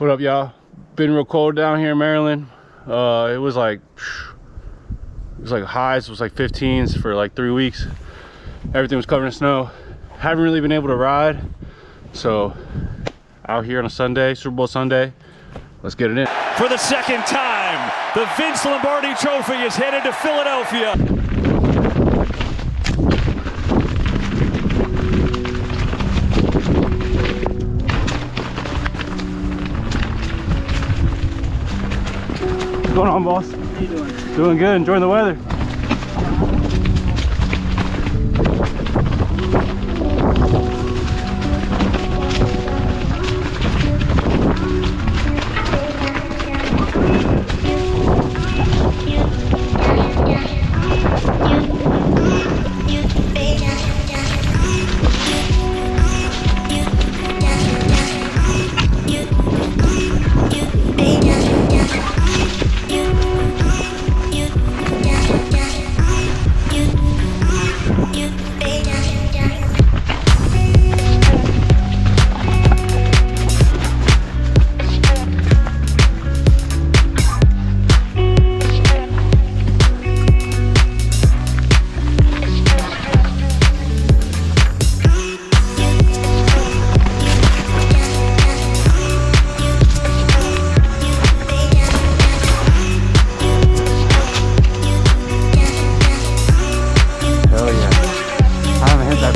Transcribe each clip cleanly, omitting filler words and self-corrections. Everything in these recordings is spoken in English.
What up, y'all? Been real cold down here in Maryland. It was like highs was like 15s for like 3 weeks. Everything was covered in snow. Haven't really been able to ride, so out here on a Sunday, Super Bowl Sunday, let's get it in. For the second time, the Vince Lombardi Trophy is headed to Philadelphia. What's going on, boss? How you doing? Doing good, enjoying the weather.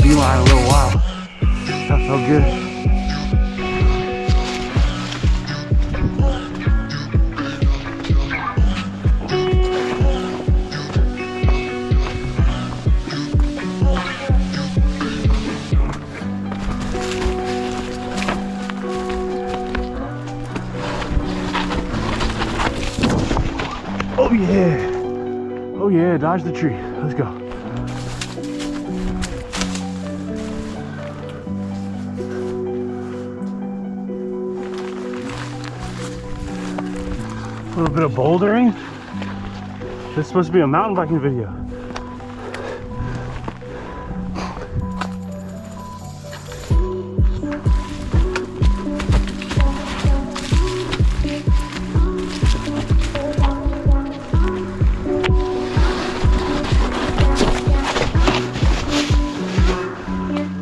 Beeline a little while. That felt good. Oh yeah. Oh yeah, dodge the tree. Let's go. A little bit of bouldering. This is supposed to be a mountain biking video.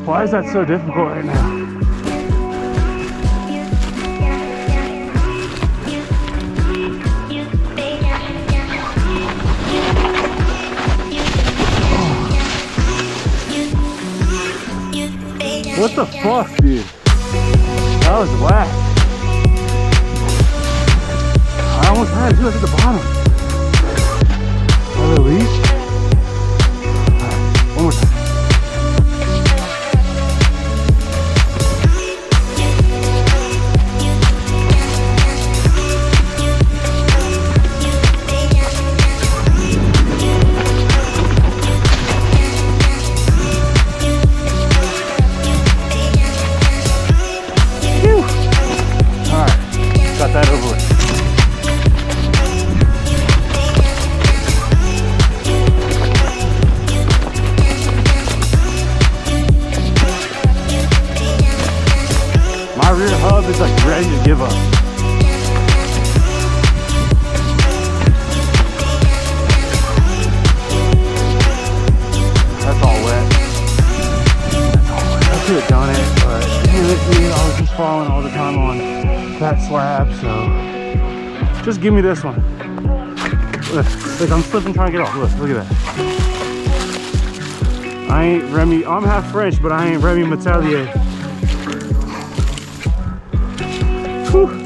Why is that so difficult right now? What the fuck, dude? That was whack. I almost had it. Look at the bottom. I'll release. Alright, one more time. Got that over with. My rear hub is like ready to give up. That's all wet. I could have done it, but I was just falling all the time on that slab, so just give me this one. Look, I'm slipping trying to get off. Look at that. I ain't Remy. I'm half French, but I ain't Remy Metalier. Whew.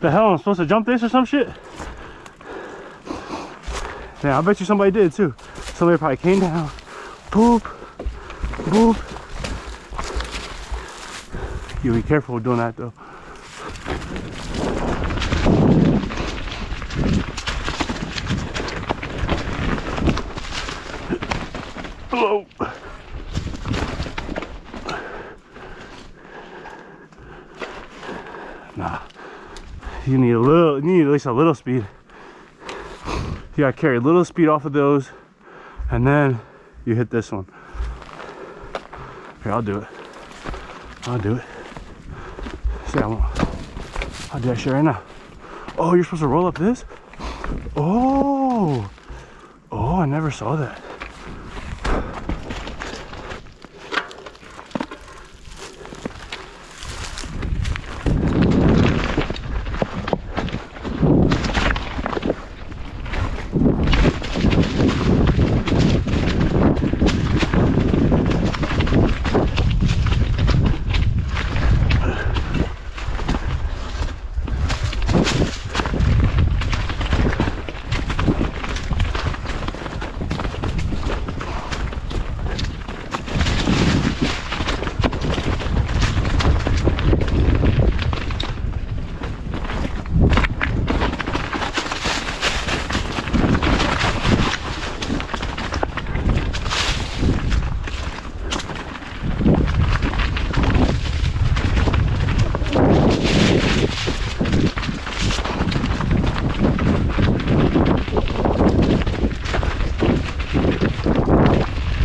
The hell, I'm supposed to jump this or some shit? Yeah, I bet you somebody did too. Somebody probably came down, boop, boop. You be careful with doing that though. Whoa. Nah, you need at least a little speed. You gotta carry a little speed off of those, and then you hit this one. Here, I'll do it. I'll do it. See, I won't. I'll do that shit right now. Oh, you're supposed to roll up this? Oh, I never saw that.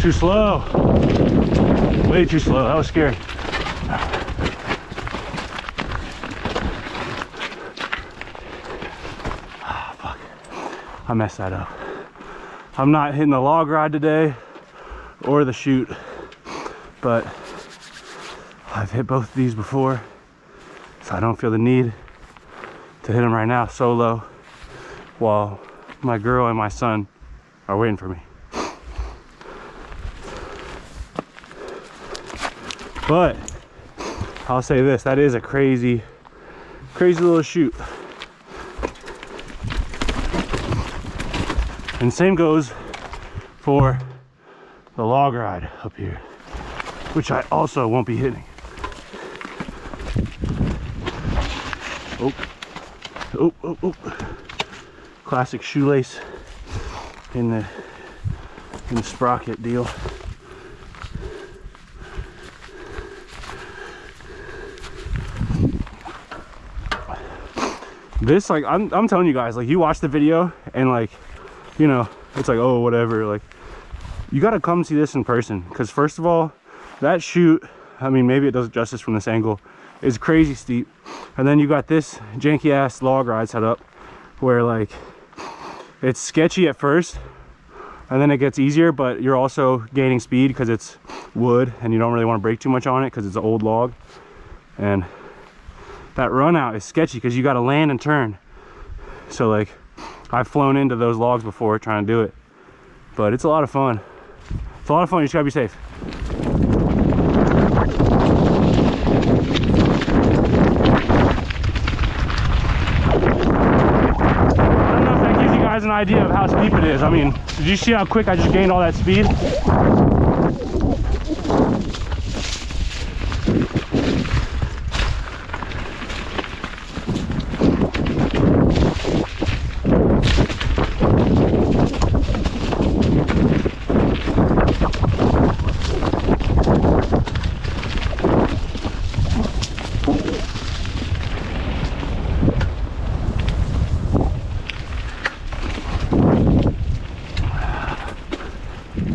Too slow. Way too slow. That was scary. Oh, fuck. I messed that up. I'm not hitting the log ride today or the chute, but I've hit both of these before, so I don't feel the need to hit them right now solo while my girl and my son are waiting for me. But I'll say this, that is a crazy little chute. And same goes for the log ride up here, which I also won't be hitting. Oh. Classic shoelace in the sprocket deal. This, like, I'm telling you guys, like, you watch the video and, like, you know, it's like, oh, whatever. Like, you gotta come see this in person, because first of all, that chute, I mean, maybe it does justice from this angle, is crazy steep. And then you got this janky ass log ride set up where, like, it's sketchy at first and then it gets easier, but you're also gaining speed because it's wood and you don't really want to brake too much on it because it's an old log. And that run out is sketchy because you got to land and turn. So, like, I've flown into those logs before trying to do it, but it's a lot of fun. It's a lot of fun. You just gotta be safe. I don't know if that gives you guys an idea of how steep it is. I mean, did you see how quick I just gained all that speed?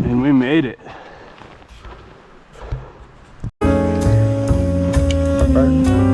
And we made it. Perfect.